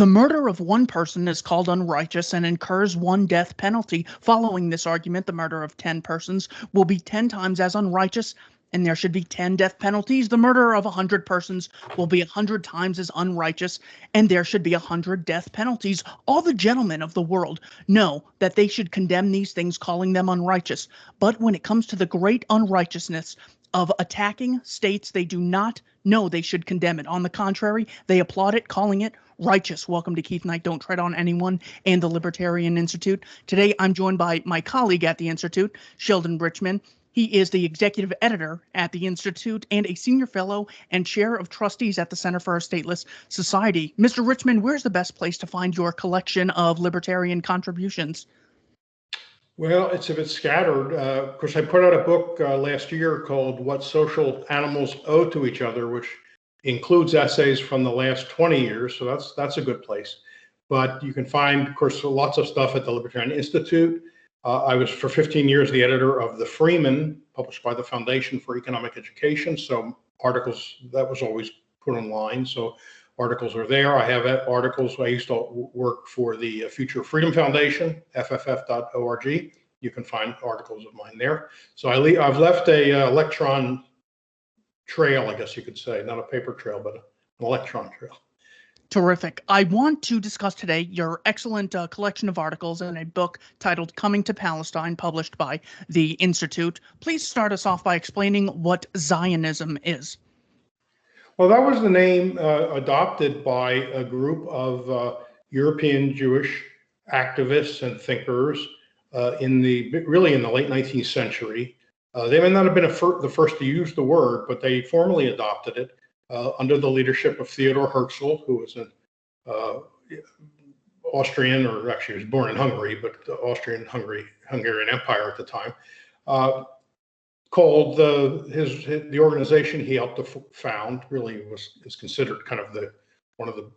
The murder of one person is called unrighteous and incurs one death penalty. Following this argument, the murder of 10 persons will be 10 times as unrighteous, and there should be 10 death penalties. The murder of 100 persons will be 100 times as unrighteous, and there should be 100 death penalties. All the gentlemen of the world know that they should condemn these things, calling them unrighteous. But when it comes to the great unrighteousness of attacking states, they do not know they should condemn it. On the contrary, they applaud it, calling it righteous. Welcome to Keith Knight, Don't Tread on Anyone, and the Libertarian Institute. Today, I'm joined by my colleague at the Institute, Sheldon Richman. He is the executive editor at the Institute and a senior fellow and chair of trustees at the Center for a Stateless Society. Mr. Richman, where's the best place to find your collection of libertarian contributions? Well, it's a bit scattered. Of course, I put out a book last year called What Social Animals Owe to Each Other, which includes essays from the last 20 years. So that's a good place. But you can find, of course, lots of stuff at the Libertarian Institute. I was for 15 years the editor of The Freeman, published by the Foundation for Economic Education. So articles, that was always put online. So articles are there. I have articles. I used to work for the Future Freedom Foundation, fff.org. You can find articles of mine there. So I've left a electron trail, I guess you could say, not a paper trail, but an electron trail. Terrific. I want to discuss today your excellent collection of articles in a book titled Coming to Palestine, published by the Institute. Please start us off by explaining what Zionism is. Well, that was the name adopted by a group of European Jewish activists and thinkers really in the late 19th century. They may not have been the first to use the word, but they formally adopted it under the leadership of Theodor Herzl, who was an Austrian, or actually he was born in Hungary, but the Hungarian Empire at the time. Called the organization he helped to found really is considered kind of one of the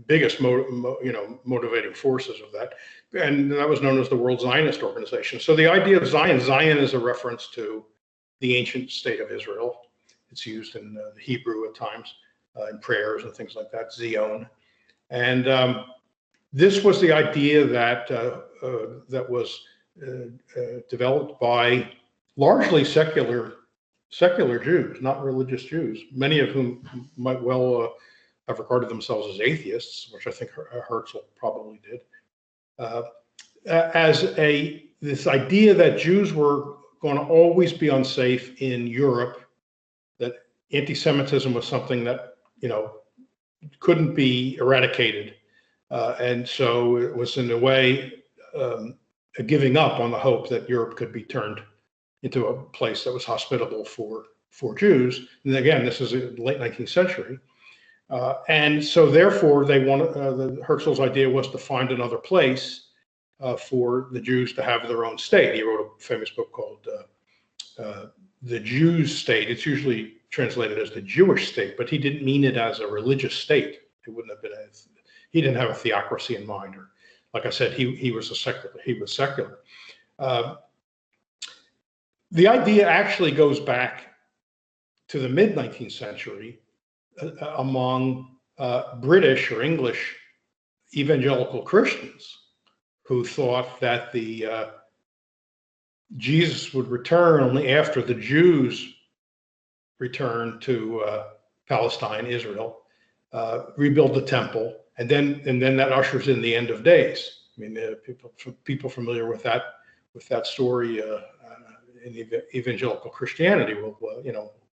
biggest motivating forces of that, and that was known as the World Zionist Organization. So the idea of Zion is a reference to the ancient state of Israel. It's used in the Hebrew at times in prayers and things like that, Zion, and this was the idea that was developed by largely secular Jews, not religious Jews, many of whom might well have regarded themselves as atheists, which I think Herzl probably did, this idea that Jews were going to always be unsafe in Europe, that anti-Semitism was something that couldn't be eradicated, and so it was in a way a giving up on the hope that Europe could be turned into a place that was hospitable for Jews. And again, this is the late 19th century. And so therefore, Herzl's idea was to find another place for the Jews to have their own state. He wrote a famous book called The Jews' State. It's usually translated as the Jewish state, but he didn't mean it as a religious state. It wouldn't have been he didn't have a theocracy in mind, or like I said, he was secular. The idea actually goes back to the mid-19th century among British or English evangelical Christians who thought that Jesus would return only after the Jews returned to Palestine, Israel, rebuild the temple, and then that ushers in the end of days. I mean, people familiar with that story in evangelical Christianity will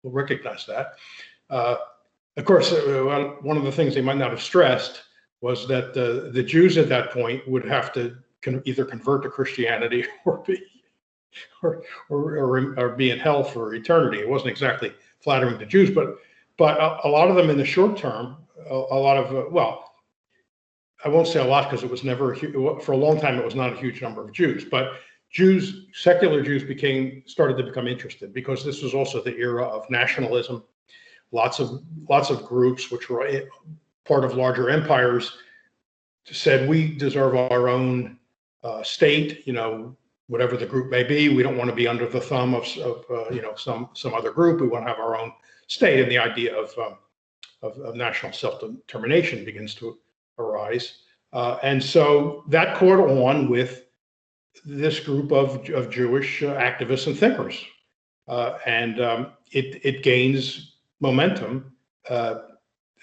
recognize that. Of course, one of the things they might not have stressed was that the Jews at that point would have to either convert to Christianity or be in hell for eternity. It wasn't exactly flattering to Jews, but a lot of them in the short term, I won't say a lot because it was never for a long time. It was not a huge number of Jews, but secular Jews started to become interested, because this was also the era of nationalism. Lots of groups which were part of larger empires said, we deserve our own state, whatever the group may be. We don't want to be under the thumb of some other group. We want to have our own state. And the idea of national self-determination begins to arise. And so that caught on with this group of Jewish activists and thinkers. It gains momentum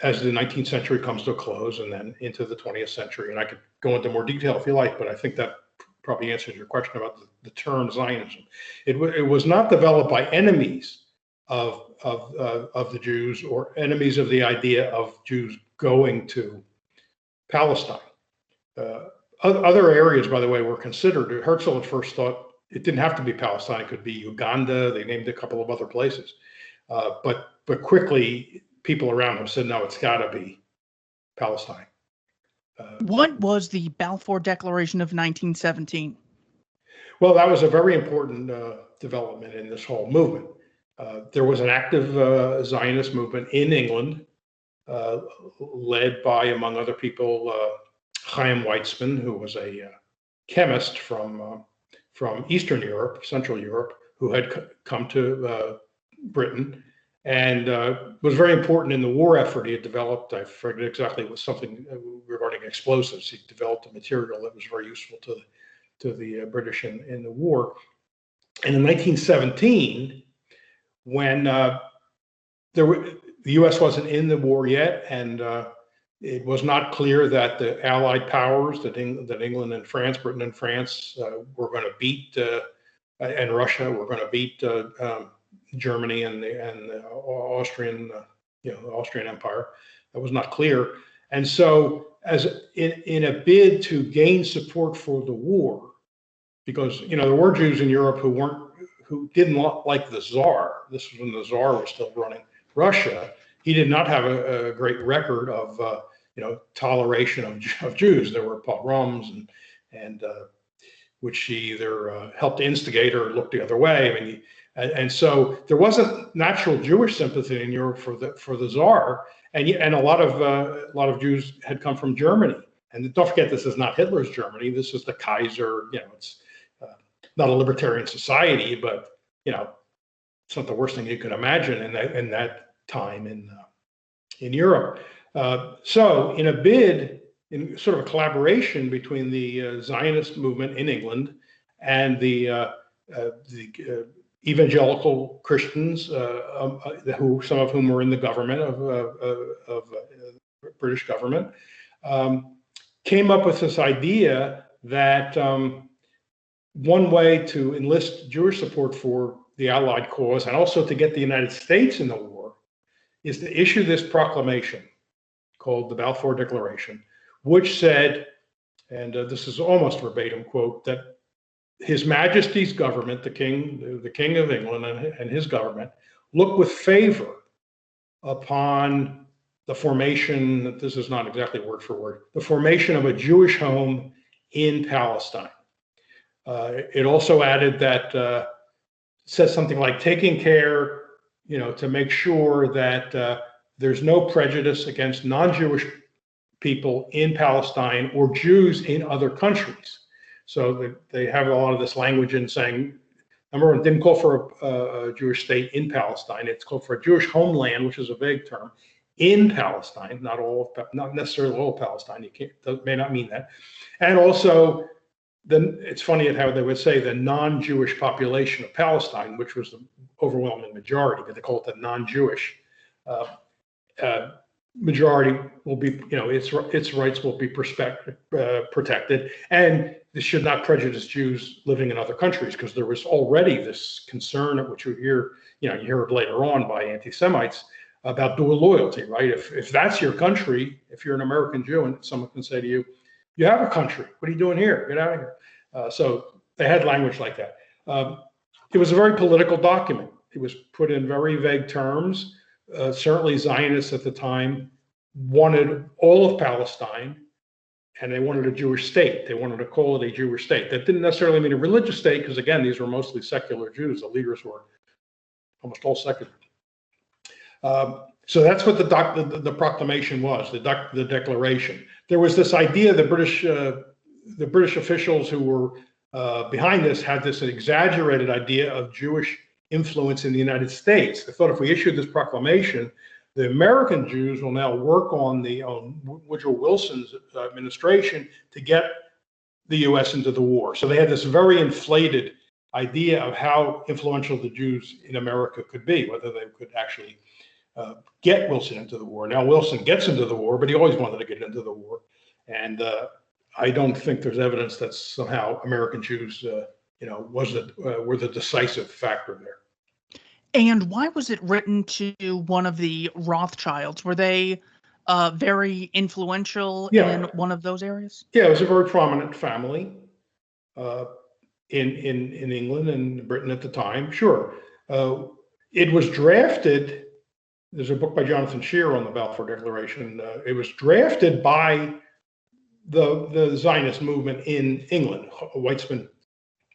as the 19th century comes to a close and then into the 20th century. And I could go into more detail if you like, but I think that probably answers your question about the term Zionism. It was not developed by enemies of the Jews or enemies of the idea of Jews going to Palestine. Other areas, by the way, were considered. Herzl at first thought it didn't have to be Palestine. It could be Uganda. They named a couple of other places. But quickly, people around him said, no, it's got to be Palestine. What was the Balfour Declaration of 1917? Well, that was a very important development in this whole movement. There was an active Zionist movement in England, led by, among other people, Chaim Weizmann, who was a chemist from Eastern Europe, Central Europe, who had come to Britain and was very important in the war effort. He had developed, I forget exactly, it was something regarding explosives. He developed a material that was very useful to the British in the war. And in 1917, when the U.S. wasn't in the war yet, and it was not clear that the Allied powers, that England and France, Britain and France, were going to beat, and Russia were going to beat Germany and the Austrian, Austrian Empire. That was not clear. And so, as in a bid to gain support for the war, because there were Jews in Europe who didn't like the Tsar. This was when the Tsar was still running Russia. He did not have a great record of toleration of Jews. There were pogroms and which he either helped instigate or looked the other way. I mean, and so there wasn't natural Jewish sympathy in Europe for the Tsar, and a lot of Jews had come from Germany. And don't forget, this is not Hitler's Germany. This is the Kaiser. It's not a libertarian society, but it's not the worst thing you could imagine in that time in Europe. So in a bid, in sort of a collaboration between the Zionist movement in England and the evangelical Christians, some of whom were in the government of British government, came up with this idea that one way to enlist Jewish support for the Allied cause and also to get the United States in the war is to issue this proclamation called the Balfour Declaration, which said, and this is almost verbatim quote, that His Majesty's government, the King of England and his government, look with favor upon the formation, this is not exactly word for word, the formation of a Jewish home in Palestine. It also added that, says something like taking care, to make sure that there's no prejudice against non-Jewish people in Palestine or Jews in other countries. So they have a lot of this language in saying, number one, it didn't call for a Jewish state in Palestine. It's called for a Jewish homeland, which is a vague term, in Palestine, not necessarily all of Palestine. May not mean that. And also, then it's funny at how they would say the non-Jewish population of Palestine, which was the overwhelming majority, but they call it the non-Jewish majority will be, its rights will be protected, and this should not prejudice Jews living in other countries, because there was already this concern, which you hear it later on by anti-Semites, about dual loyalty, right? If that's your country, if you're an American Jew, and someone can say to you, you have a country, what are you doing here? Get out of here. So they had language like that. It was a very political document. It was put in very vague terms. Certainly Zionists at the time wanted all of Palestine, and they wanted a Jewish state. They wanted to call it a Jewish state. That didn't necessarily mean a religious state, because again, these were mostly secular Jews. The leaders were almost all secular. So that's what the proclamation was, the declaration. There was this idea, the British officials who were behind this had this exaggerated idea of Jewish influence in the United States. They thought if we issued this proclamation, The American Jews will now work on Woodrow Wilson's administration to get the U.S. into the war. So they had this very inflated idea of how influential the Jews in America could be, whether they could actually get Wilson into the war. Now Wilson gets into the war, but he always wanted to get into the war. And I don't think there's evidence that somehow American Jews, were the decisive factor there. And why was it written to one of the Rothschilds? Were they very influential in one of those areas? Yeah, it was a very prominent family in England and Britain at the time. Sure. It was drafted. There's a book by Jonathan Shear on the Balfour Declaration. It was drafted by the Zionist movement in England. Weitzman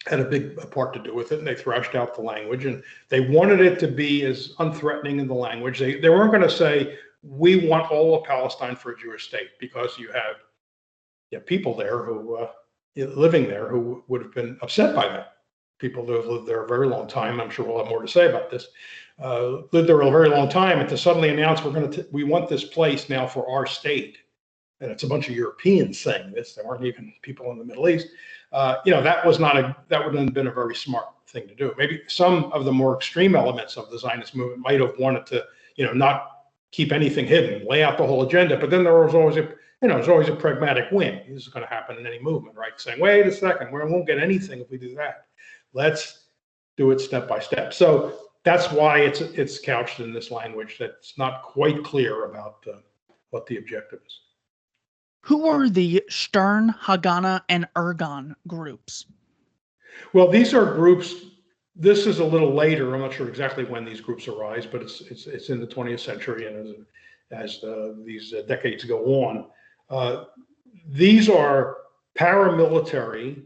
had a big part to do with it, and they thrashed out the language, and they wanted it to be as unthreatening in the language. They weren't going to say, we want all of Palestine for a Jewish state, because you have people there who living there who would have been upset by that. People who have lived there a very long time, I'm sure we'll have more to say about this, lived there a very long time, and to suddenly announce we want this place now for our state, and it's a bunch of Europeans saying this, there weren't even people in the Middle East. That wouldn't have been a very smart thing to do. Maybe some of the more extreme elements of the Zionist movement might have wanted to, not keep anything hidden, lay out the whole agenda. But then there was always a pragmatic win. This is going to happen in any movement, right? Saying, wait a second, we won't get anything if we do that. Let's do it step by step. So that's why it's couched in this language that's not quite clear about what the objective is. Who were the Stern, Haganah, and Ergon groups? Well, these are groups. This is a little later. I'm not sure exactly when these groups arise, but it's in the 20th century, and as these decades go on, these are paramilitary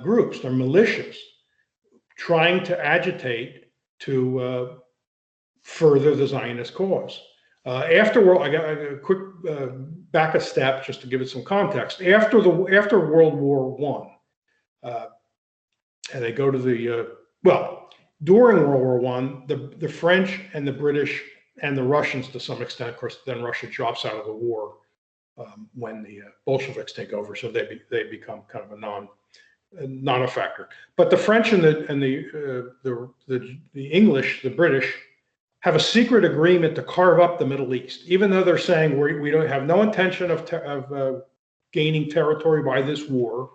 groups. They're militias trying to agitate to further the Zionist cause. After I got a quick back a step just to give it some context. After World War I, and they go to during World War I, the French and the British and the Russians to some extent, of course, then Russia drops out of the war when the Bolsheviks take over, so they become kind of not a factor. But the French and the English, the British, have a secret agreement to carve up the Middle East, even though they're saying we don't have no intention of gaining territory by this war.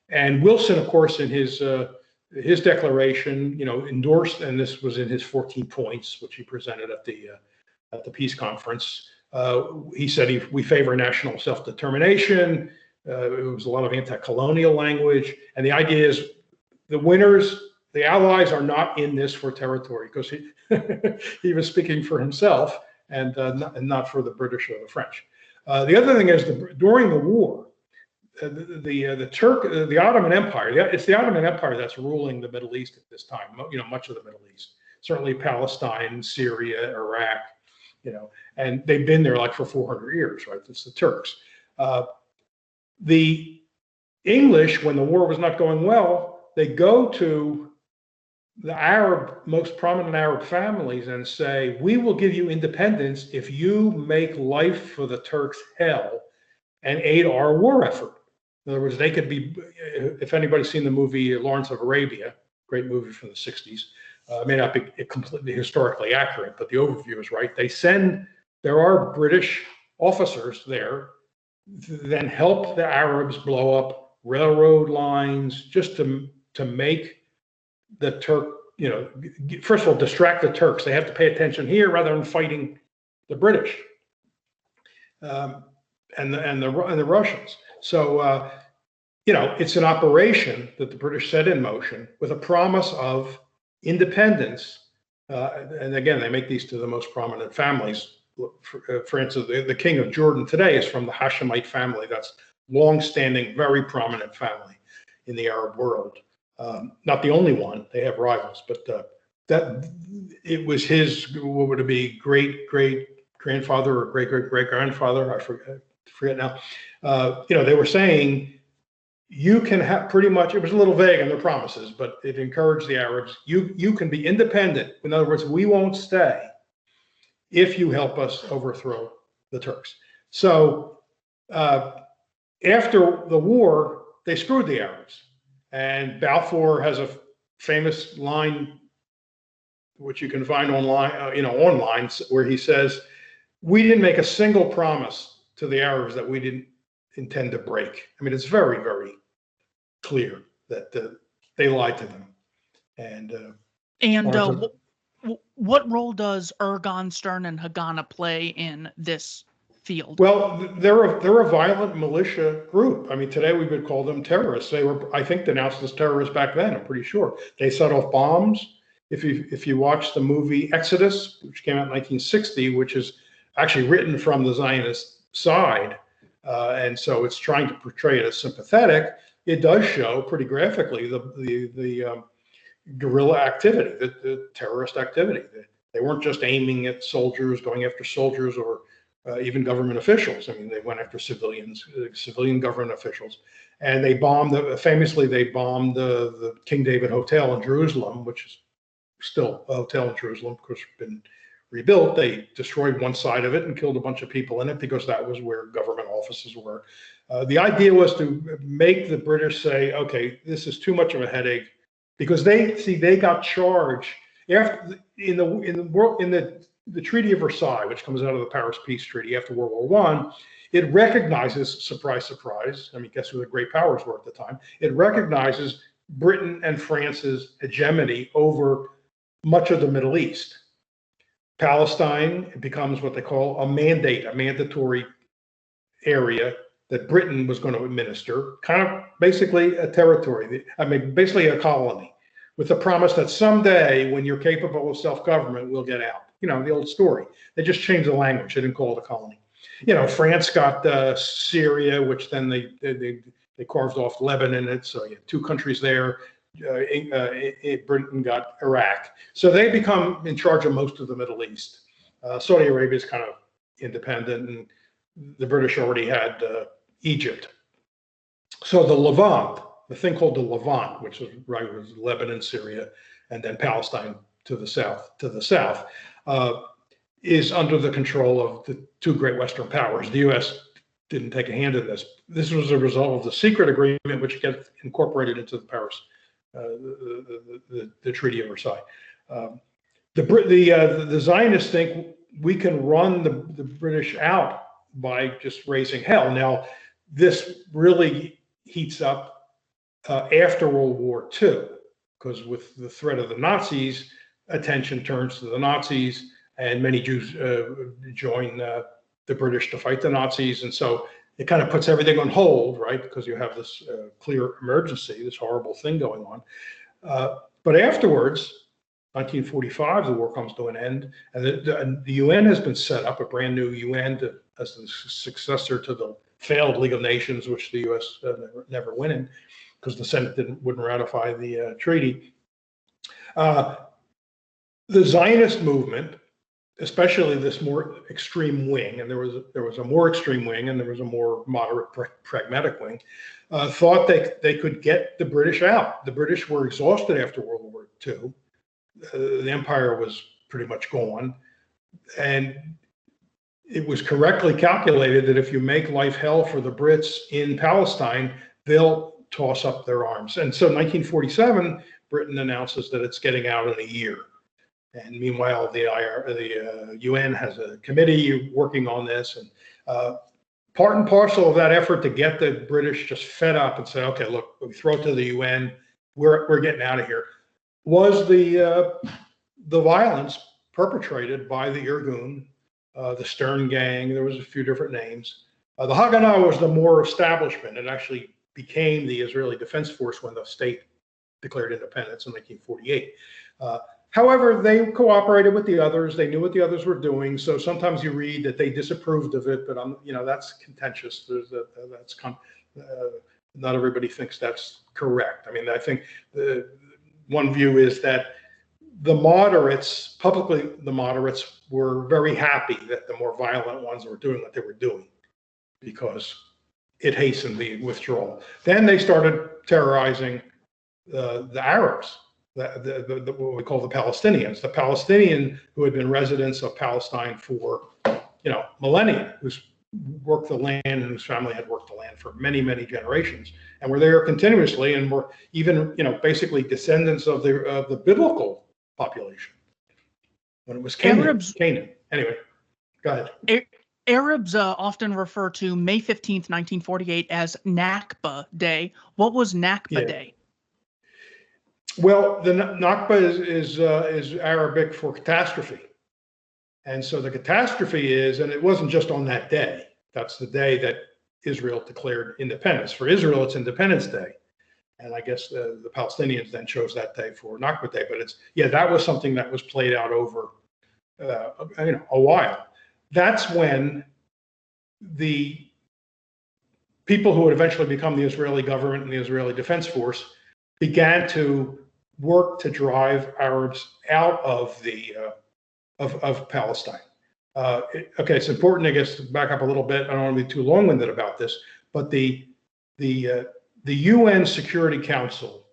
And Wilson, of course, in his declaration, endorsed, and this was in his 14 points, which he presented at the peace conference. He said we favor national self-determination. It was a lot of anti-colonial language, and the idea is the Allies are not in this for territory, because he was speaking for himself and not for the British or the French. The other thing is during the war, the Ottoman Empire. It's the Ottoman Empire that's ruling the Middle East at this time. Much of the Middle East, certainly Palestine, Syria, Iraq. And they've been there like for 400 years, right? It's the Turks. The English, when the war was not going well, they go to the most prominent Arab families and say, we will give you independence if you make life for the Turks hell and aid our war effort. In other words, they could be, if anybody's seen the movie Lawrence of Arabia, great movie from the 60s, may not be completely historically accurate, but the overview is right. There are British officers there, then help the Arabs blow up railroad lines just to make the Turk, first of all, distract the Turks. They have to pay attention here rather than fighting the British and the Russians. So, it's an operation that the British set in motion with a promise of independence. And again, they make these to the most prominent families. For instance, the king of Jordan today is from the Hashemite family. That's long-standing, very prominent family in the Arab world. Not the only one; they have rivals, but that it was his. What would it be? Great-great-grandfather or great-great-great-grandfather? I forget now. They were saying you can have pretty much. It was a little vague in their promises, but it encouraged the Arabs. You can be independent. In other words, we won't stay if you help us overthrow the Turks. So after the war, they screwed the Arabs. And Balfour has a famous line, which you can find online, online, where he says, "We didn't make a single promise to the Arabs that we didn't intend to break." I mean, it's very, very clear that they lied to them. And what role does Ergon, Stern, and Haganah play in this field? Well, they're a violent militia group. I mean, today we would call them terrorists. They were, I think, denounced as terrorists back then. I'm pretty sure they set off bombs. If you watch the movie Exodus, which came out in 1960, which is actually written from the Zionist side, and so it's trying to portray it as sympathetic, it does show pretty graphically the guerrilla activity, the terrorist activity. They weren't just aiming at soldiers, going after soldiers, or even government officials. I mean, they went after civilians, civilian government officials, and they bombed. Famously, they bombed the King David Hotel in Jerusalem, which is still a hotel in Jerusalem, of course, been rebuilt. They destroyed one side of it and killed a bunch of people in it because that was where government offices were. The idea was to make the British say, "Okay, this is too much of a headache," because they got charged after in the Treaty of Versailles, which comes out of the Paris Peace Treaty after World War I. It recognizes, surprise, surprise. I mean, guess who the great powers were at the time? It recognizes Britain and France's hegemony over much of the Middle East. Palestine becomes what they call a mandatory area that Britain was going to administer, kind of basically a territory. I mean, basically a colony, with the promise that someday, when you're capable of self-government, we'll get out. You know, the old story. They just changed the language. They didn't call it a colony. You know, France got Syria, which then they carved off Lebanon. And so you had two countries there. Britain got Iraq. So they become in charge of most of the Middle East. Saudi Arabia is kind of independent, and the British already had Egypt. So the Levant, the thing called the Levant, which was Lebanon, Syria, and then Palestine to the south, is under the control of the two great Western powers. The U.S. didn't take a hand in this. This was a result of the secret agreement, which gets incorporated into the Paris, the Treaty of Versailles. The Zionists think we can run the British out by just raising hell. Now, this really heats up after World War II, because with the threat of the Nazis, attention turns to the Nazis, and many Jews join the British to fight the Nazis. And so it kind of puts everything on hold, right? Because you have this clear emergency, this horrible thing going on. But afterwards, 1945, the war comes to an end, and the UN has been set up, a brand new UN as the successor to the failed League of Nations, which the US never went in because the Senate wouldn't ratify the treaty. The Zionist movement, especially this more extreme wing, and there was a more extreme wing and there was a more moderate, pragmatic wing, thought they could get the British out. The British were exhausted after World War II. The empire was pretty much gone, and it was correctly calculated that if you make life hell for the Brits in Palestine, they'll toss up their arms. And so 1947, Britain announces that it's getting out in a year. And meanwhile, the UN has a committee working on this, and part and parcel of that effort to get the British just fed up and say, okay, look, we throw it to the UN, we're getting out of here, was the violence perpetrated by the Irgun, the Stern Gang. There was a few different names. The Haganah was the more establishment. It actually became the Israeli Defense Force when the state declared independence in 1948. However, they cooperated with the others. They knew what the others were doing. So sometimes you read that they disapproved of it, but that's contentious. Not everybody thinks that's correct. I mean, I think one view is that the moderates, publicly the moderates, were very happy that the more violent ones were doing what they were doing because it hastened the withdrawal. Then they started terrorizing the Arabs. what we call the Palestinians, the Palestinian who had been residents of Palestine for, millennia, who's worked the land and whose family had worked the land for many, many generations, and were there continuously, and were even, basically descendants of the biblical population when it was Canaan. Anyway, go ahead. Arabs often refer to May 15th, 1948 as Nakba Day. What was Nakba Day? Well, the Nakba is Arabic for catastrophe. And so the catastrophe is, and it wasn't just on that day, that's the day that Israel declared independence. For Israel, it's Independence Day. And I guess the Palestinians then chose that day for Nakba Day. But that was something that was played out over a while. That's when the people who would eventually become the Israeli government and the Israeli Defense Force began to work to drive Arabs out of of Palestine. Okay, it's important, I guess, to back up a little bit. I don't want to be too long-winded about this, but the UN Security Council,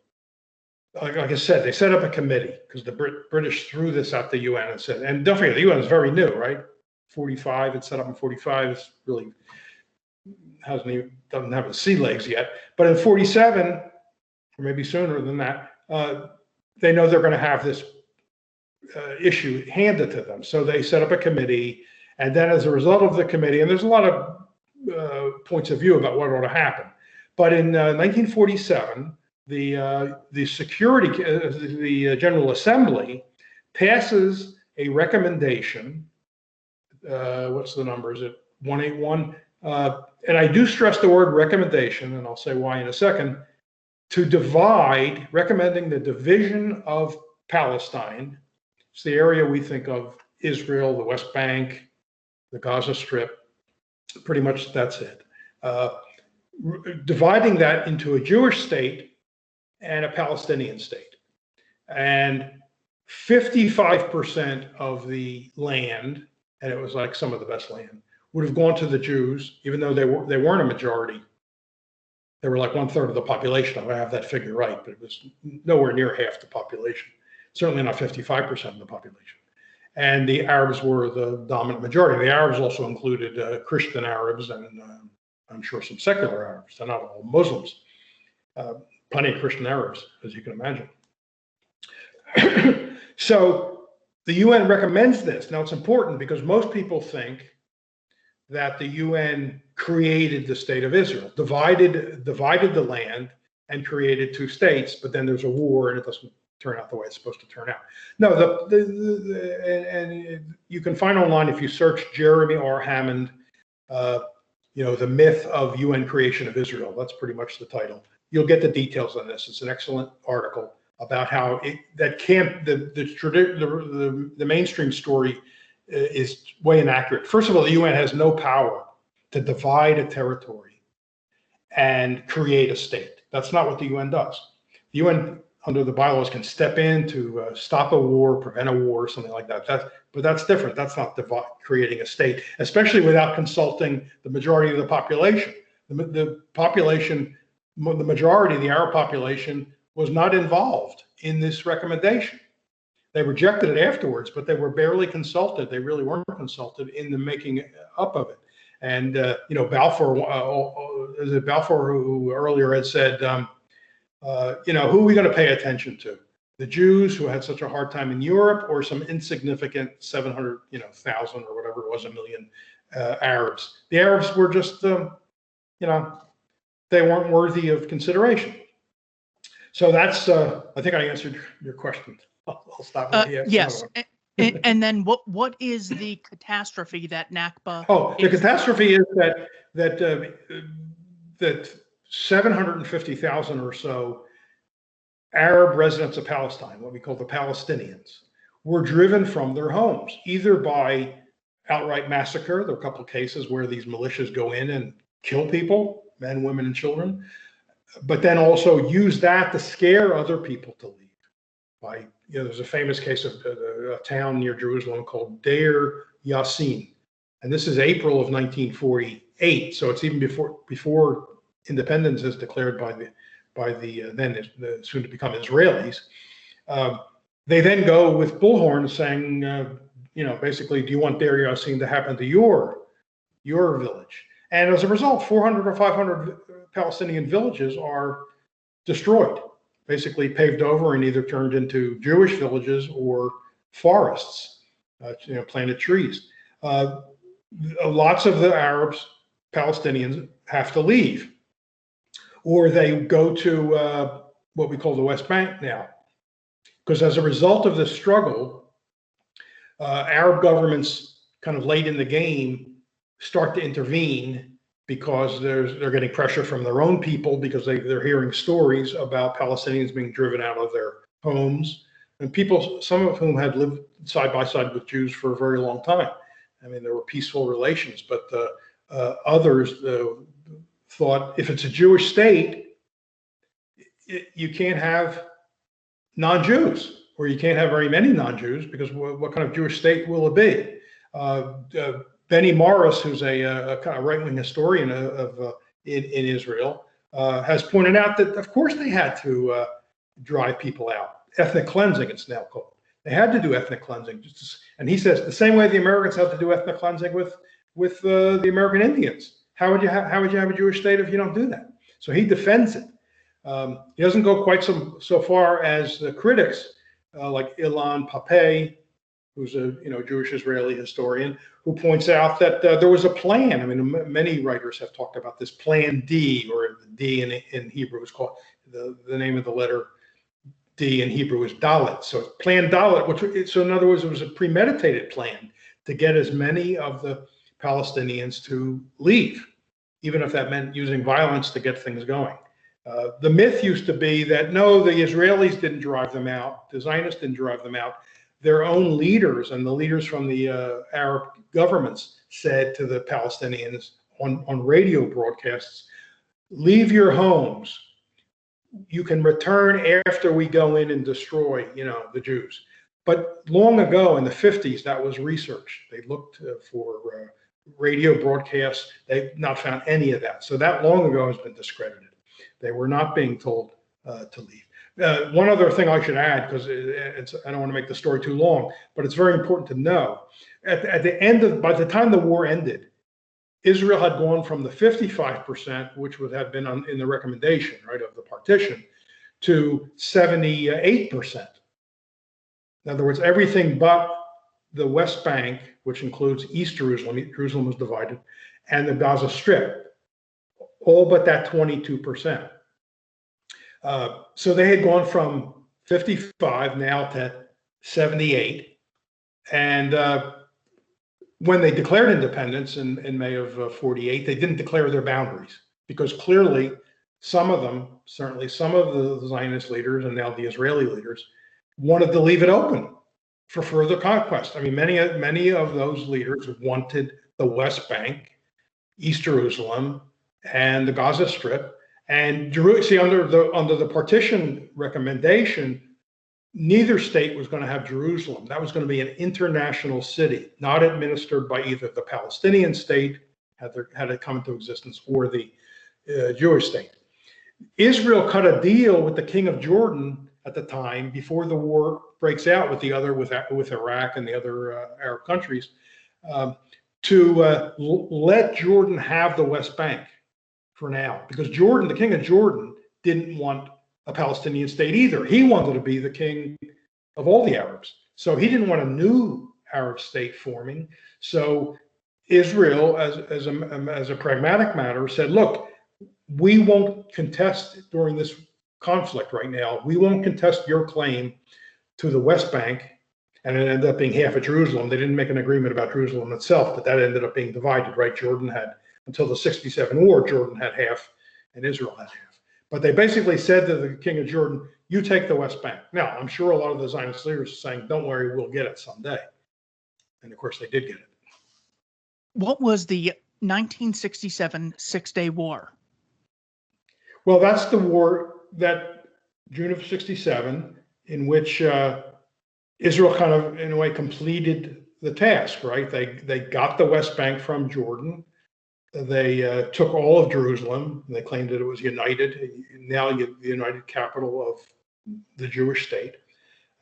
like I said, they set up a committee because the British threw this at the UN and said, and don't forget, the UN is very new, right? 45, it's set up in 45. It's really doesn't have its sea legs yet. But in 47, or maybe sooner than that, they know they're going to have this issue handed to them. So they set up a committee, and then as a result of the committee, and there's a lot of points of view about what ought to happen. But in 1947, the General Assembly passes a recommendation. What's the number? Is it 181? And I do stress the word recommendation, and I'll say why in a second, recommending the division of Palestine. It's the area we think of Israel, the West Bank, the Gaza Strip. Pretty much that's it. Dividing that into a Jewish state and a Palestinian state. And 55% of the land, and it was like some of the best land, would have gone to the Jews, even though they weren't a majority. They were like 1/3 of the population. I have that figure right, but it was nowhere near half the population. Certainly not 55% of the population. And the Arabs were the dominant majority. The Arabs also included Christian Arabs and I'm sure some secular Arabs. They're not all Muslims. Plenty of Christian Arabs, as you can imagine. So the UN recommends this. Now it's important because most people think that the UN created the state of Israel, divided the land and created two states, but then there's a war and it doesn't turn out the way it's supposed to turn out. No, and you can find online, if you search Jeremy R. Hammond, the myth of UN creation of Israel. That's pretty much the title. You'll get the details on this. It's an excellent article about how the mainstream story is way inaccurate. First of all, the UN has no power to divide a territory and create a state. That's not what the UN does. The UN, under the bylaws, can step in to stop a war, prevent a war, something like that. But that's different. That's not creating a state, especially without consulting the majority of the population. The population, the majority of the Arab population, was not involved in this recommendation. They rejected it afterwards, but they were barely consulted. They really weren't consulted in the making up of it. And Balfour, is it Balfour who earlier had said, who are we going to pay attention to? The Jews who had such a hard time in Europe, or some insignificant 700,000 or whatever it was, a million Arabs? The Arabs were just, they weren't worthy of consideration. So that's, I think I answered your question. I'll stop here. Yes. And then what is the catastrophe that Nakba? Oh, the catastrophe is that 750,000 or so Arab residents of Palestine, what we call the Palestinians, were driven from their homes, either by outright massacre. There are a couple of cases where these militias go in and kill people, men, women, and children, but then also use that to scare other people to leave. There's a famous case of a town near Jerusalem called Deir Yassin, and this is April of 1948. So it's even before independence is declared by the then soon to become Israelis. They then go with bullhorn saying, basically, do you want Deir Yassin to happen to your village? And as a result, 400 or 500 Palestinian villages are destroyed, basically paved over and either turned into Jewish villages or forests, planted trees. Lots of the Arabs, Palestinians, have to leave, or they go to what we call the West Bank now. Because as a result of this struggle, Arab governments kind of late in the game start to intervene because they're getting pressure from their own people because they're hearing stories about Palestinians being driven out of their homes, and people, some of whom had lived side by side with Jews for a very long time. I mean, there were peaceful relations, but others thought if it's a Jewish state, you can't have non-Jews, or you can't have very many non-Jews, because what kind of Jewish state will it be? Benny Morris, who's a kind of right-wing historian in Israel, has pointed out that, of course, they had to drive people out. Ethnic cleansing, it's now called. They had to do ethnic cleansing. And he says the same way the Americans had to do ethnic cleansing with the American Indians. How would you have a Jewish state if you don't do that? So he defends it. He doesn't go quite so far as the critics like Ilan Pappé, who's a Jewish Israeli historian, who points out that there was a plan. I mean, many writers have talked about this Plan D, or D in Hebrew is called, the name of the letter D in Hebrew is Dalet. So Plan Dalet, so in other words, it was a premeditated plan to get as many of the Palestinians to leave, even if that meant using violence to get things going. The myth used to be that, no, the Israelis didn't drive them out, the Zionists didn't drive them out. Their own leaders and the leaders from the Arab governments said to the Palestinians on radio broadcasts, leave your homes. You can return after we go in and destroy, the Jews. But long ago in the 50s, that was research. They looked for radio broadcasts. They've not found any of that. So that long ago has been discredited. They were not being told to leave. One other thing I should add, because I don't want to make the story too long, but it's very important to know. At the end by the time the war ended, Israel had gone from the 55%, which would have been in the recommendation, right, of the partition, to 78%. In other words, everything but the West Bank, which includes East Jerusalem, Jerusalem was divided, and the Gaza Strip, all but that 22%. So they had gone from 55 now to 78. And when they declared independence in May of 48, they didn't declare their boundaries, because clearly some of them, certainly some of the Zionist leaders and now the Israeli leaders, wanted to leave it open for further conquest. I mean, many of those leaders wanted the West Bank, East Jerusalem, and the Gaza Strip. And under the partition recommendation, neither state was going to have Jerusalem. That was going to be an international city, not administered by either the Palestinian state, had it come into existence, or the Jewish state. Israel cut a deal with the king of Jordan at the time, before the war breaks out with Iraq and the other Arab countries, to let Jordan have the West Bank for now, because Jordan, the king of Jordan, didn't want a Palestinian state either. He wanted to be the king of all the Arabs. So he didn't want a new Arab state forming. So Israel, as a pragmatic matter, said, look, we won't contest during this conflict right now. We won't contest your claim to the West Bank. And it ended up being half of Jerusalem. They didn't make an agreement about Jerusalem itself, but that ended up being divided, right? Jordan had, until the 67 war, Jordan had half and Israel had half. But they basically said to the king of Jordan, you take the West Bank. Now, I'm sure a lot of the Zionist leaders are saying, don't worry, we'll get it someday. And of course, they did get it. What was the 1967 Six-Day War? Well, that's the war, that June of 67, in which Israel kind of, in a way, completed the task, right? They got the West Bank from Jordan. They took all of Jerusalem, and they claimed that it was united, now the united capital of the Jewish state.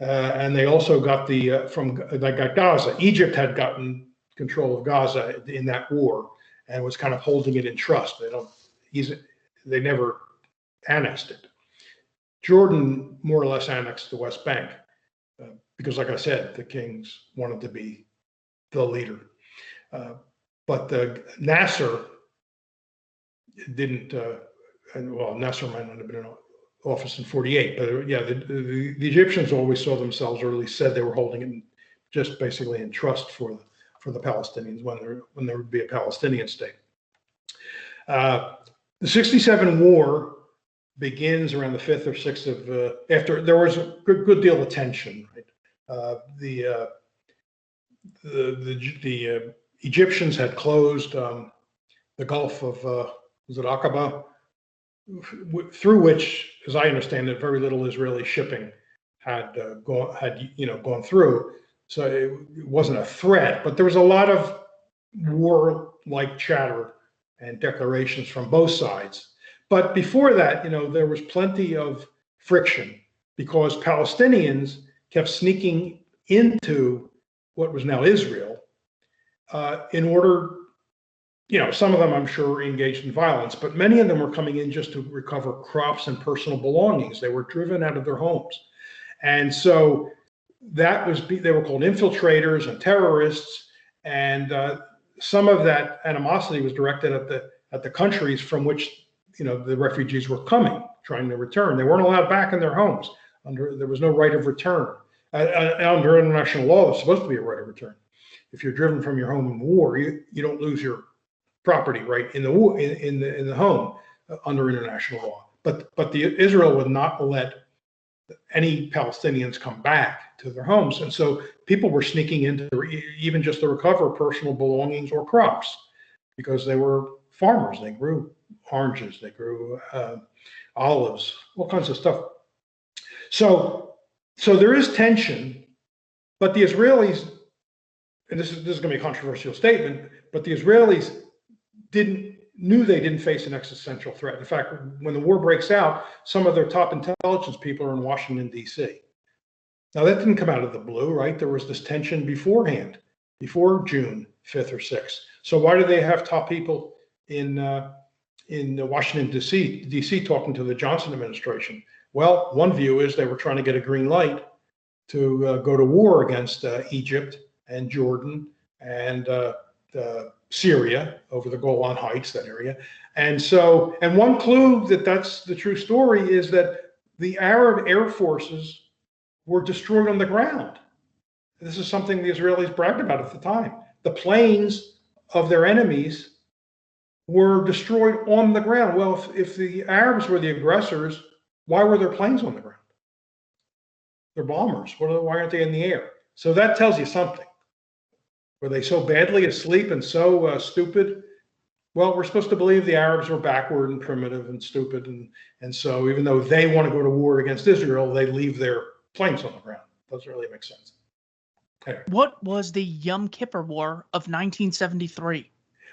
and they also got they got Gaza. Egypt had gotten control of Gaza in that war and was kind of holding it in trust. They never annexed it. Jordan more or less annexed the West Bank because, like I said, the kings wanted to be the leader. But Nasser didn't, Nasser might not have been in office in 48, but yeah, the Egyptians always saw themselves, or at least said they were holding it just basically in trust for the Palestinians when there would be a Palestinian state. The 67 war begins around the 5th or 6th of, after there was a good deal of tension, right? The Egyptians had closed the Gulf of, was it Aqaba? Through which, as I understand it, very little Israeli shipping had gone through. So it wasn't a threat, but there was a lot of war-like chatter and declarations from both sides. But before that, there was plenty of friction because Palestinians kept sneaking into what was now Israel in order, some of them I'm sure engaged in violence, but many of them were coming in just to recover crops and personal belongings. They were driven out of their homes. And so they were called infiltrators and terrorists. And some of that animosity was directed at the countries from which the refugees were coming, trying to return. They weren't allowed back in their homes. There was no right of return. Under international law, there's supposed to be a right of return. If you're driven from your home in war, you don't lose your property right in the home under international law. But Israel would not let any Palestinians come back to their homes, and so people were sneaking into even just to recover personal belongings or crops because they were farmers. They grew oranges, they grew olives, all kinds of stuff. So there is tension, but the Israelis, and this is going to be a controversial statement, but the Israelis knew they didn't face an existential threat. In fact, when the war breaks out, some of their top intelligence people are in Washington, D.C. Now, that didn't come out of the blue, right? There was this tension beforehand, before June 5th or 6th. So why do they have top people in Washington, D.C. talking to the Johnson administration? Well, one view is they were trying to get a green light to go to war against Egypt and Jordan and Syria over the Golan Heights, that area. And one clue that that's the true story is that the Arab air forces were destroyed on the ground. This is something the Israelis bragged about at the time. The planes of their enemies were destroyed on the ground. Well, if the Arabs were the aggressors, why were their planes on the ground? They're bombers. Why aren't they in the air? So that tells you something. Were they so badly asleep and so stupid? Well, we're supposed to believe the Arabs were backward and primitive and stupid. And so even though they want to go to war against Israel, they leave their planes on the ground. Doesn't really make sense. Anyway. What was the Yom Kippur War of 1973?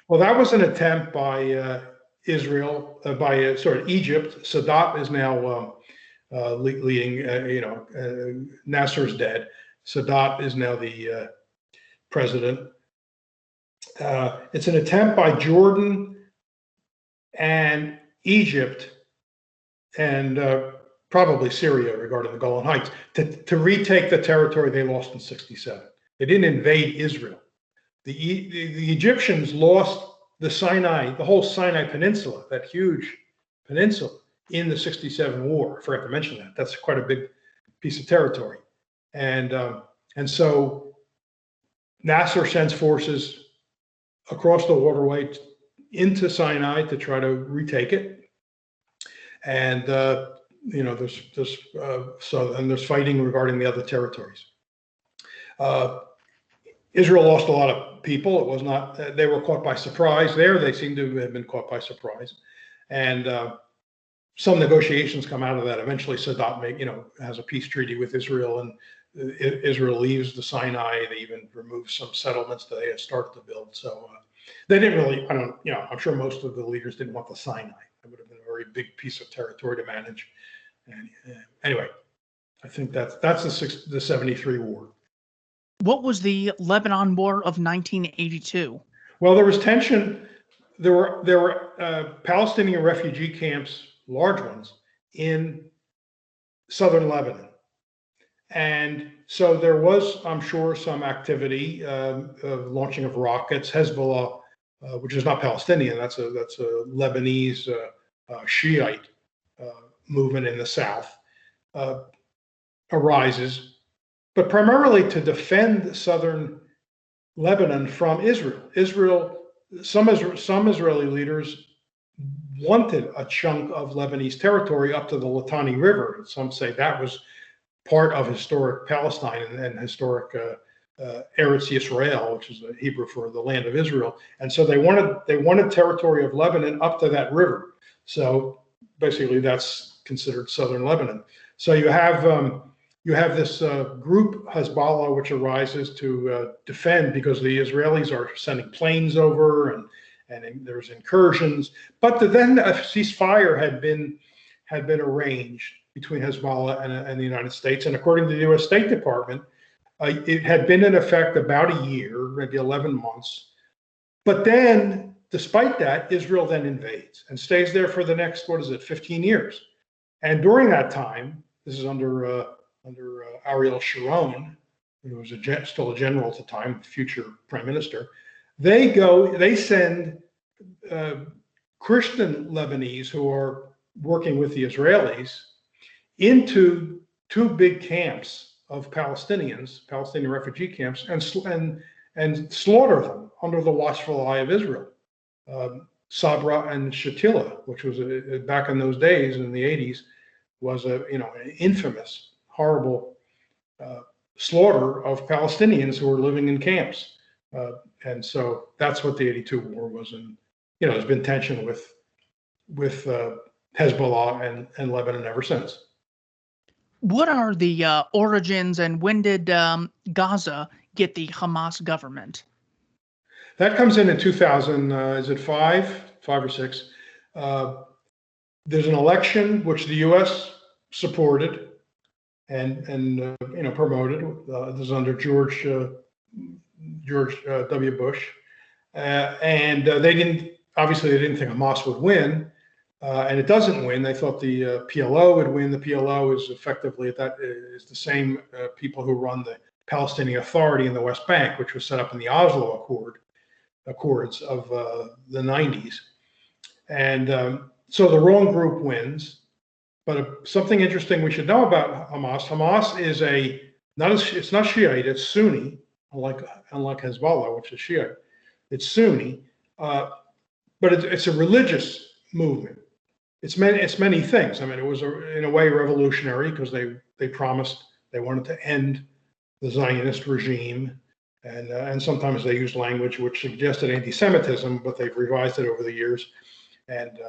Well, that was an attempt by Egypt. Sadat is now leading, Nasser's dead. Sadat is now the president. It's an attempt by Jordan and Egypt and probably Syria regarding the Golan Heights to retake the territory they lost in 67. They didn't invade Israel. The Egyptians lost the whole Sinai Peninsula, that huge peninsula, in the 67 war. I forgot to mention that. That's quite a big piece of territory. And so Nasser sends forces across the waterway into Sinai to try to retake it. And there's fighting regarding the other territories. Israel lost a lot of people. It was not, they were caught by surprise there. They seem to have been caught by surprise. And some negotiations come out of that. Eventually Sadat has a peace treaty with Israel, and Israel leaves the Sinai. They even remove some settlements that they had started to build. So they didn't really, I'm sure most of the leaders didn't want the Sinai. It would have been a very big piece of territory to manage. And anyway, I think that's the 73 war. What was the Lebanon War of 1982? Well, there was tension. There were Palestinian refugee camps, large ones, in southern Lebanon. And so there was, I'm sure, some activity of launching of rockets. Hezbollah, which is not Palestinian, that's a Lebanese Shiite movement in the south, arises, but primarily to defend southern Lebanon from Israel. Some Israeli leaders wanted a chunk of Lebanese territory up to the Litani River. Some say that was part of historic Palestine and historic Eretz Yisrael, which is the Hebrew for the land of Israel. And so they wanted territory of Lebanon up to that river. So basically, that's considered southern Lebanon. So you have this group Hezbollah, which arises to defend, because the Israelis are sending planes over and there's incursions. But then a ceasefire had been arranged between Hezbollah and the United States. And according to the U.S. State Department, it had been in effect about a year, maybe 11 months. But then, despite that, Israel then invades and stays there for the next, 15 years. And during that time, this is under Ariel Sharon, who was still a general at the time, future prime minister. They send Christian Lebanese who are working with the Israelis into two big camps of Palestinian refugee camps, and slaughter them under the watchful eye of Israel. Sabra and Shatila, which was back in those days in the 80s, was an infamous, horrible slaughter of Palestinians who were living in camps. And so that's what the 82 war was. And there's been tension with Hezbollah and Lebanon ever since. What are the origins, and when did Gaza get the Hamas government? That comes in 2000. Is it five or six? There's an election which the U.S. supported and promoted. This is under George W. Bush, and they didn't think Hamas would win. And it doesn't win. They thought the PLO would win. The PLO is effectively is the same people who run the Palestinian Authority in the West Bank, which was set up in the Oslo Accords of the 90s. And so the wrong group wins. But something interesting we should know about Hamas. Hamas is it's not Shiite, it's Sunni, unlike Hezbollah, which is Shiite. It's Sunni, but it's a religious movement. It's many things. I mean, it was in a way revolutionary, because they promised they wanted to end the Zionist regime, and sometimes they used language which suggested anti-Semitism, but they've revised it over the years, and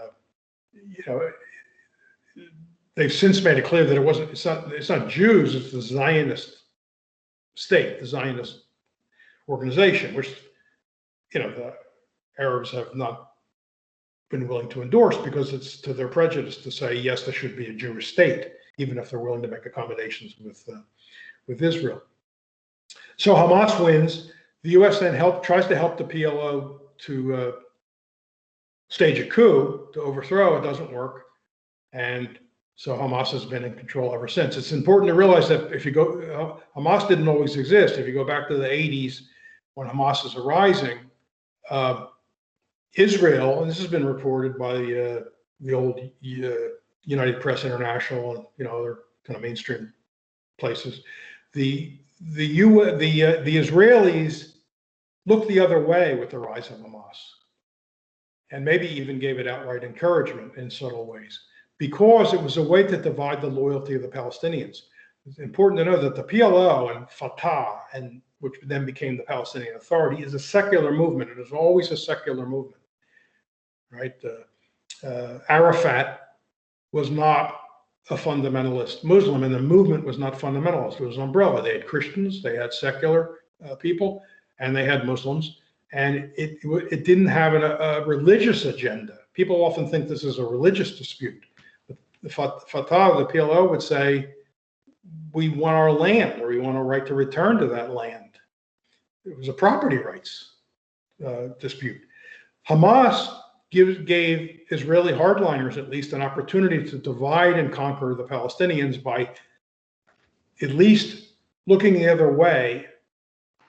they've since made it clear that it's not Jews, it's the Zionist state, the Zionist organization, which the Arabs have not been willing to endorse, because it's to their prejudice to say, yes, there should be a Jewish state, even if they're willing to make accommodations with Israel. So Hamas wins. The U.S. then tries to help the PLO to stage a coup to overthrow. It doesn't work, and so Hamas has been in control ever since. It's important to realize that Hamas didn't always exist. If you go back to the 80s, when Hamas is arising, Israel, and this has been reported by the old United Press International and other kind of mainstream places, the Israelis looked the other way with the rise of Hamas, and maybe even gave it outright encouragement in subtle ways, because it was a way to divide the loyalty of the Palestinians. It's important to know that the PLO and Fatah, which then became the Palestinian Authority, is a secular movement. It is always a secular movement, right? Arafat was not a fundamentalist Muslim, and the movement was not fundamentalist. It was an umbrella. They had Christians, they had secular people, and they had Muslims, and it didn't have a religious agenda. People often think this is a religious dispute. The Fatah, the PLO, would say we want our land, or we want a right to return to that land. It was a property rights dispute. Hamas gave Israeli hardliners at least an opportunity to divide and conquer the Palestinians by at least looking the other way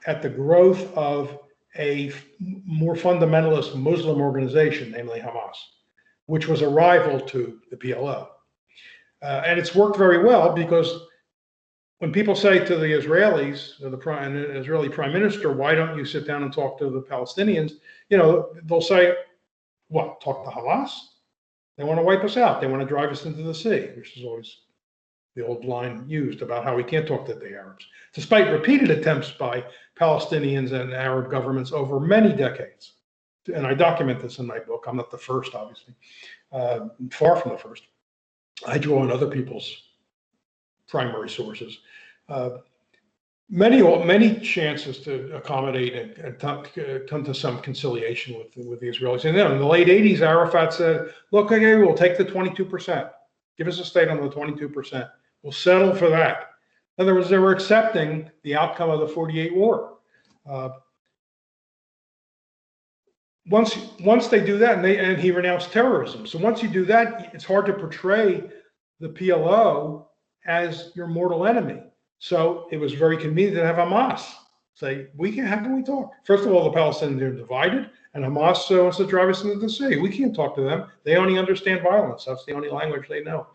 at the growth of a more fundamentalist Muslim organization, namely Hamas, which was a rival to the PLO. And it's worked very well, because when people say to the Israelis, or the Israeli prime minister, why don't you sit down and talk to the Palestinians? They'll say, what, talk to Hamas? They want to wipe us out. They want to drive us into the sea, which is always the old line used about how we can't talk to the Arabs, despite repeated attempts by Palestinians and Arab governments over many decades. And I document this in my book. I'm not the first, obviously, far from the first. I draw on other people's primary sources. Many chances to accommodate and come to some conciliation with the Israelis. And then in the late 80s, Arafat said, look, okay, we'll take the 22%. Give us a state on the 22%. We'll settle for that. In other words, they were accepting the outcome of the 48 war. Once they do that, and he renounced terrorism. So once you do that, it's hard to portray the PLO as your mortal enemy. So it was very convenient to have Hamas say, how can we talk? First of all, the Palestinians are divided, and Hamas wants to drive us into the sea. We can't talk to them. They only understand violence. That's the only language they know.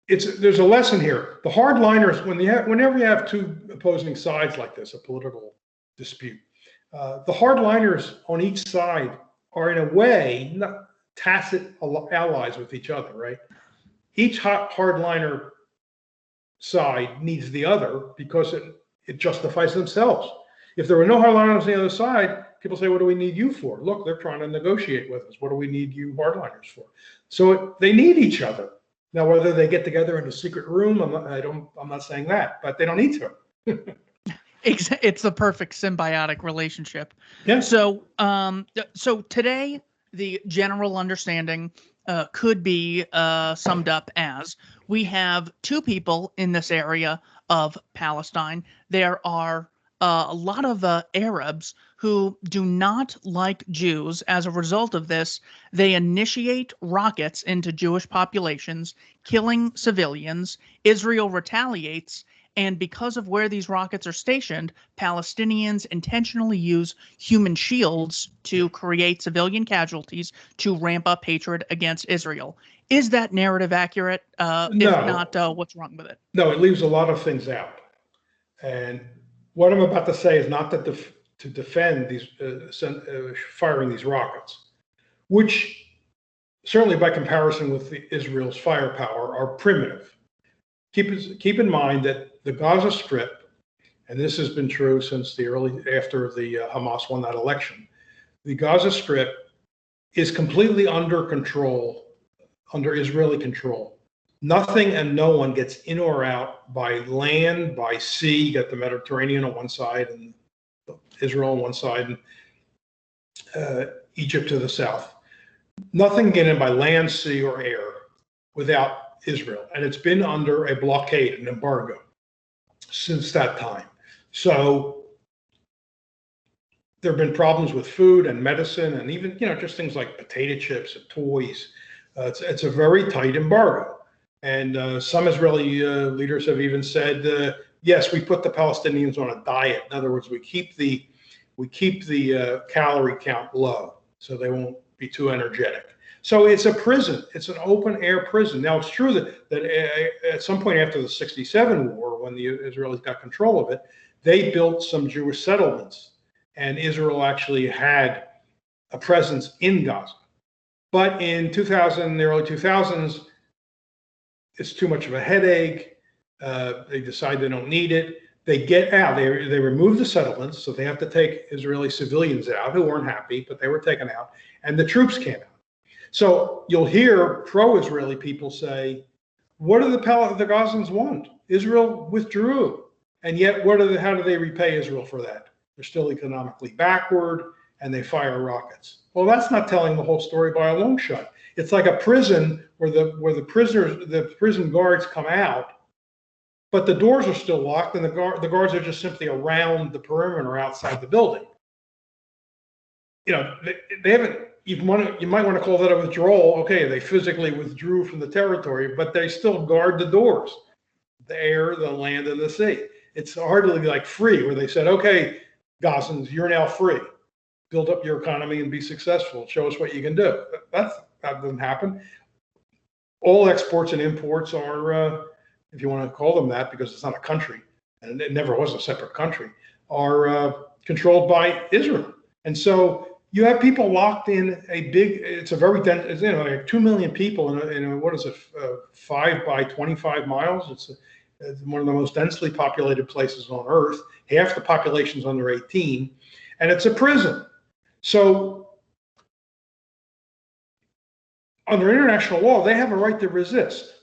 There's a lesson here. The hardliners, whenever you have two opposing sides like this, a political dispute, the hardliners on each side are in a way not tacit allies with each other, right? Each hardliner side needs the other because it justifies themselves. If there were no hardliners on the other side, people say, what do we need you for? Look, they're trying to negotiate with us. What do we need you hardliners for? So they need each other. Now, whether they get together in a secret room, I'm not saying that, but they don't need to. It's the perfect symbiotic relationship. Yeah. So today, the general understanding could be summed up as we have two people in this area of Palestine. There are a lot of Arabs who do not like Jews. As a result of this, they initiate rockets into Jewish populations, killing civilians. Israel retaliates. And because of where these rockets are stationed, Palestinians intentionally use human shields to create civilian casualties to ramp up hatred against Israel. Is that narrative accurate? No. If not, what's wrong with it? No, it leaves a lot of things out. And what I'm about to say is not to defend these firing these rockets, which certainly by comparison with Israel's firepower are primitive. Keep in mind that the Gaza Strip, and this has been true since after the Hamas won that election, the Gaza Strip is completely under control, under Israeli control. Nothing and no one gets in or out by land, by sea. You got the Mediterranean on one side and Israel on one side, and Egypt to the south. Nothing can get in by land, sea, or air without Israel. And it's been under a blockade, an embargo, since that time. So there have been problems with food and medicine, and even just things like potato chips and toys. It's a very tight embargo. And some Israeli leaders have even said, yes, we put the Palestinians on a diet. In other words, we keep the calorie count low so they won't be too energetic. So it's a prison. It's an open air prison. Now, it's true that at some point after the 67 war, when the Israelis got control of it, they built some Jewish settlements, and Israel actually had a presence in Gaza. But in the early 2000s, it's too much of a headache. They decide they don't need it. They get out. They remove the settlements, so they have to take Israeli civilians out who weren't happy, but they were taken out, and the troops came out. So you'll hear pro-Israeli people say, what do the Gazans want? Israel withdrew. And yet, how do they repay Israel for that? They're still economically backward, and they fire rockets. Well, that's not telling the whole story by a long shot. It's like a prison where the prison guards come out, but the doors are still locked, and the guards are just simply around the perimeter outside the building. You know, they haven't. You might want to call that a withdrawal. Okay, they physically withdrew from the territory, but they still guard the doors, the air, the land, and the sea. It's hardly like free, where they said, okay, Gazans, you're now free. Build up your economy and be successful. Show us what you can do. That doesn't happen. All exports and imports are, if you want to call them that, because it's not a country, and it never was a separate country, are controlled by Israel. And so you have people locked in it's a very dense, it's, like 2 million people in a what is it, 5 by 25 miles. It's one of the most densely populated places on earth. Half the population's under 18, and it's a prison. So under international law, they have a right to resist.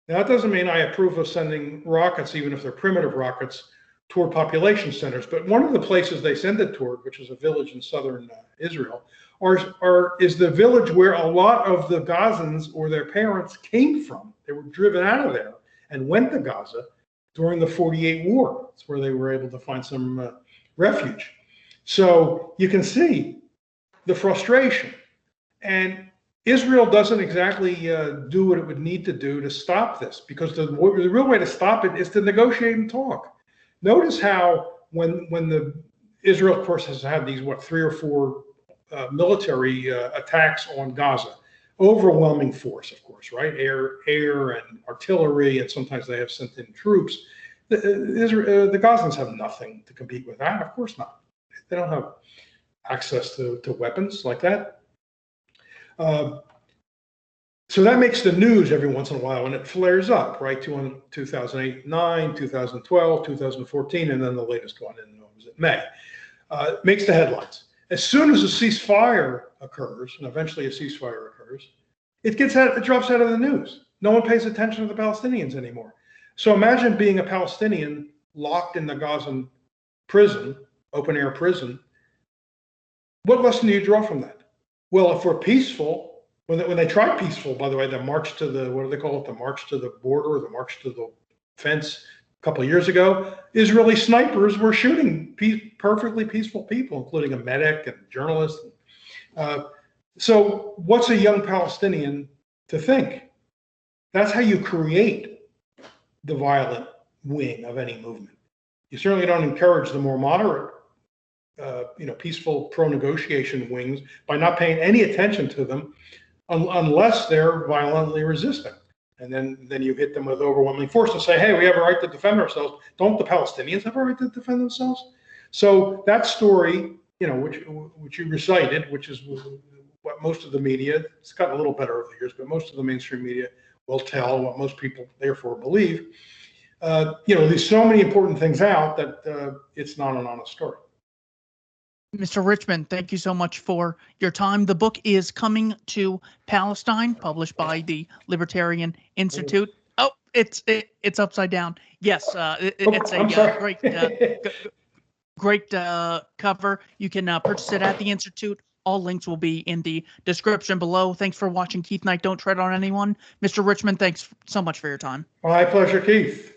Now, that doesn't mean I approve of sending rockets, even if they're primitive rockets, toward population centers. But one of the places they send it toward, which is a village in southern Israel, is the village where a lot of the Gazans or their parents came from. They were driven out of there and went to Gaza during the 48 war. That's where they were able to find some refuge. So you can see the frustration. And Israel doesn't exactly do what it would need to do to stop this, because the real way to stop it is to negotiate and talk. Notice how when Israel, of course, has had these, 3 or 4 military attacks on Gaza, overwhelming force, of course, right? Air and artillery, and sometimes they have sent in troops. The Gazans have nothing to compete with that. Of course not. They don't have access to weapons like that. So that makes the news every once in a while, and it flares up, right? 2008, 9, 2012, 2014, and then the latest one in May. Makes the headlines. As soon as a ceasefire occurs, and eventually a ceasefire occurs, it drops out of the news. No one pays attention to the Palestinians anymore. So imagine being a Palestinian locked in the Gazan prison, open air prison. What lesson do you draw from that? Well, if we're peaceful, when they tried peaceful, by the way, the march to the, what do they call it? The march to the border, the march to the fence a couple of years ago, Israeli snipers were shooting perfectly peaceful people, including a medic and a journalist. So what's a young Palestinian to think? That's how you create the violent wing of any movement. You certainly don't encourage the more moderate, peaceful pro-negotiation wings by not paying any attention to them unless they're violently resisting. And then you hit them with overwhelming force and say, hey, we have a right to defend ourselves. Don't the Palestinians have a right to defend themselves? So that story, which you recited, which is what most of the media, it's gotten a little better over the years, but most of the mainstream media will tell what most people therefore believe. There's so many important things out that it's not an honest story. Mr. Richman, thank you so much for your time. The book is Coming to Palestine, published by the Libertarian Institute. Oh, it's upside down. Yes, it's a great cover. You can purchase it at the Institute. All links will be in the description below. Thanks for watching Keith Knight Don't Tread on Anyone. Mr. Richman, thanks so much for your time. My pleasure, Keith.